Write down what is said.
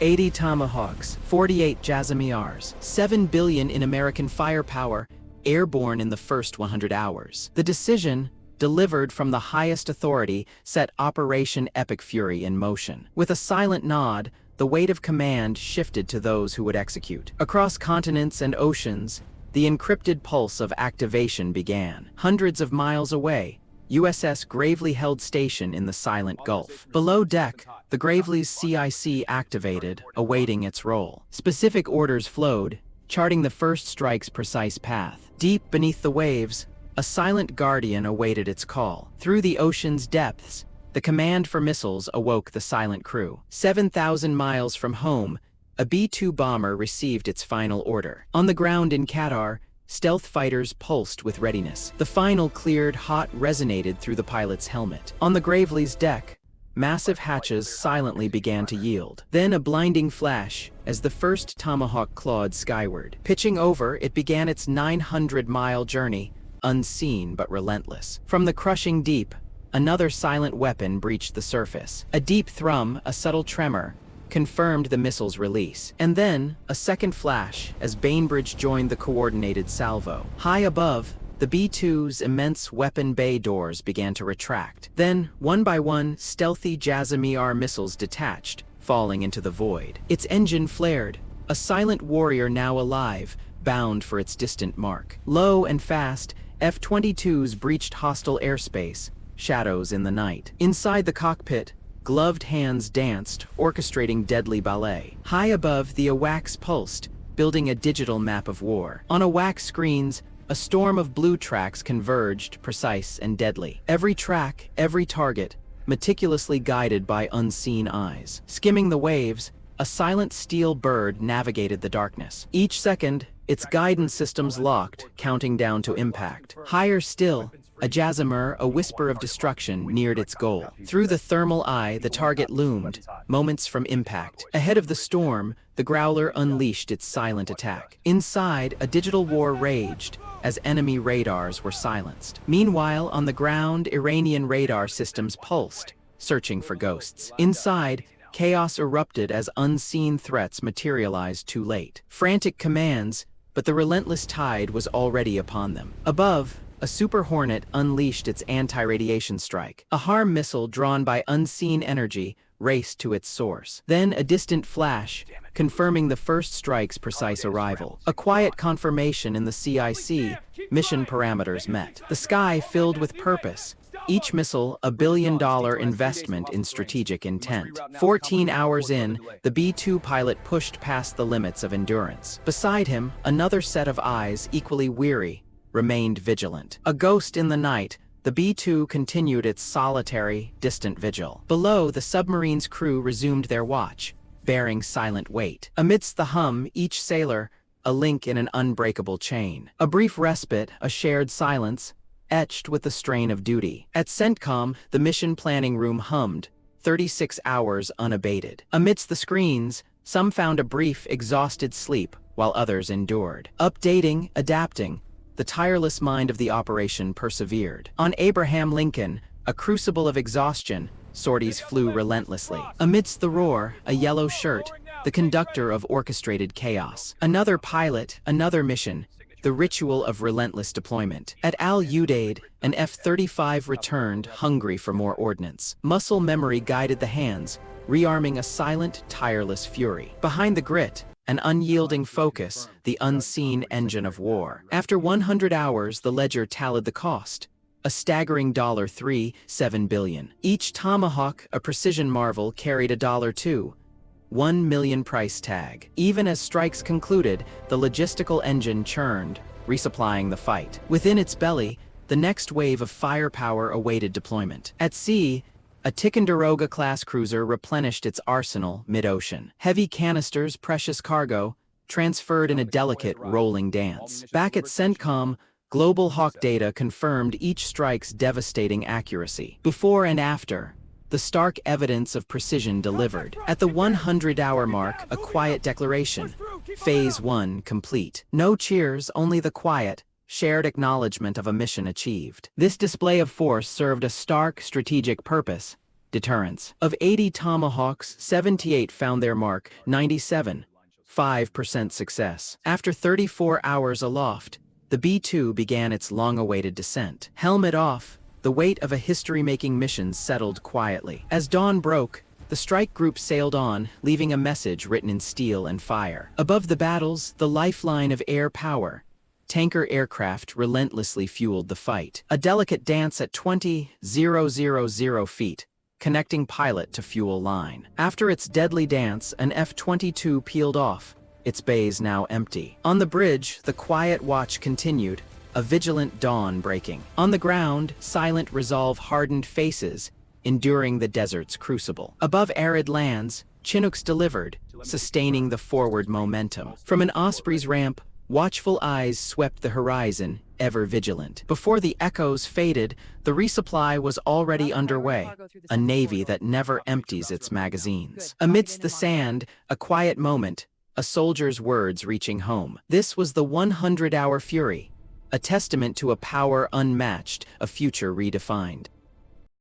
80 Tomahawks, 48 JASSM-ERs, 7 billion in American firepower, airborne in the first 100 hours. The decision, delivered from the highest authority, set Operation Epic Fury in motion. With a silent nod, the weight of command shifted to those who would execute. Across continents and oceans, the encrypted pulse of activation began. Hundreds of miles away, USS Gravely held station in the silent Gulf. Below deck, the Gravely's CIC activated, awaiting its role. Specific orders flowed, charting the first strike's precise path. Deep beneath the waves, a silent guardian awaited its call. Through the ocean's depths, the command for missiles awoke the silent crew. 7,000 miles from home, a B-2 bomber received its final order. On the ground in Qatar, stealth fighters pulsed with readiness. The final cleared hot resonated through the pilot's helmet. On the Gravely's deck, massive hatches silently began to yield. Then a blinding flash as the first Tomahawk clawed skyward. Pitching over, it began its 900-mile journey, unseen but relentless. From the crushing deep, another silent weapon breached the surface. A deep thrum, a subtle tremor, confirmed the missile's release. And then, a second flash as Bainbridge joined the coordinated salvo. High above, the B-2's immense weapon bay doors began to retract. Then, one by one, stealthy JASSM-ER missiles detached, falling into the void. Its engine flared, a silent warrior now alive, bound for its distant mark. Low and fast, F-22s breached hostile airspace, shadows in the night. Inside the cockpit, gloved hands danced, orchestrating deadly ballet. High above, the AWACS pulsed, building a digital map of war. On AWACS screens, a storm of blue tracks converged, precise and deadly. Every track, every target, meticulously guided by unseen eyes. Skimming the waves, a silent steel bird navigated the darkness. Each second, its guidance systems locked, counting down to impact. Higher still, a JASSM-ER, a whisper of destruction, neared its goal. Through the thermal eye, the target loomed, moments from impact. Ahead of the storm, the Growler unleashed its silent attack. Inside, a digital war raged, as enemy radars were silenced. Meanwhile, on the ground, Iranian radar systems pulsed, searching for ghosts. Inside, chaos erupted as unseen threats materialized too late. Frantic commands, but the relentless tide was already upon them. Above, a Super Hornet unleashed its anti-radiation strike. A harm missile drawn by unseen energy raced to its source. Then a distant flash, confirming the first strike's precise arrival. A quiet confirmation in the CIC, mission parameters met. The sky filled with purpose. Each missile a billion-dollar investment in strategic intent. 14 hours in, the B-2 pilot pushed past the limits of endurance. Beside him, another set of eyes, equally weary, remained vigilant. A ghost in the night, the B-2 continued its solitary, distant vigil. Below, the submarine's crew resumed their watch, bearing silent weight. Amidst the hum, each sailor, a link in an unbreakable chain. A brief respite, a shared silence, etched with the strain of duty. At CENTCOM, the mission planning room hummed, 36 hours unabated. Amidst the screens, some found a brief, exhausted sleep, while others endured. Updating, adapting, the tireless mind of the operation persevered. On Abraham Lincoln, a crucible of exhaustion, sorties flew relentlessly. Amidst the roar, a yellow shirt, the conductor of orchestrated chaos. Another pilot, another mission, the ritual of relentless deployment. At Al Udeid, an F-35 returned, hungry for more ordnance. Muscle memory guided the hands, rearming a silent, tireless fury. Behind the grit, an unyielding focus, the unseen engine of war. After 100 hours, the ledger tallied the cost. A staggering $3.7 billion. Each Tomahawk, a precision marvel, carried $2. 1 million price tag. Even as strikes concluded, the logistical engine churned, resupplying the fight. Within its belly, the next wave of firepower awaited deployment. At sea, a Ticonderoga-class cruiser replenished its arsenal mid-ocean. Heavy canisters, precious cargo, transferred in a delicate, rolling dance. Back at CENTCOM, Global Hawk data confirmed each strike's devastating accuracy. Before and after, the stark evidence of precision delivered. At the 100-hour mark, a quiet declaration. Phase 1 complete. No cheers, only the quiet, shared acknowledgement of a mission achieved. This display of force served a stark strategic purpose, Deterrence. Of 80 Tomahawks, 78 found their mark, 97. 5% success. After 34 hours aloft, the B-2 began its long-awaited descent. Helmet off, the weight of a history-making mission settled quietly. As dawn broke, the strike group sailed on, leaving a message written in steel and fire. Above the battles, the lifeline of air power. Tanker aircraft relentlessly fueled the fight. A delicate dance at 20,000 feet, connecting pilot to fuel line. After its deadly dance, an F-22 peeled off, its bays now empty. On the bridge, the quiet watch continued, a vigilant dawn breaking. On the ground, silent resolve hardened faces, enduring the desert's crucible. Above arid lands, Chinooks delivered, sustaining the forward momentum. From an Osprey's ramp, watchful eyes swept the horizon, ever vigilant. Before the echoes faded, the resupply was already underway, a navy that never empties its magazines. Amidst the sand, a quiet moment, a soldier's words reaching home. This was the 100-hour fury, a testament to a power unmatched, a future redefined.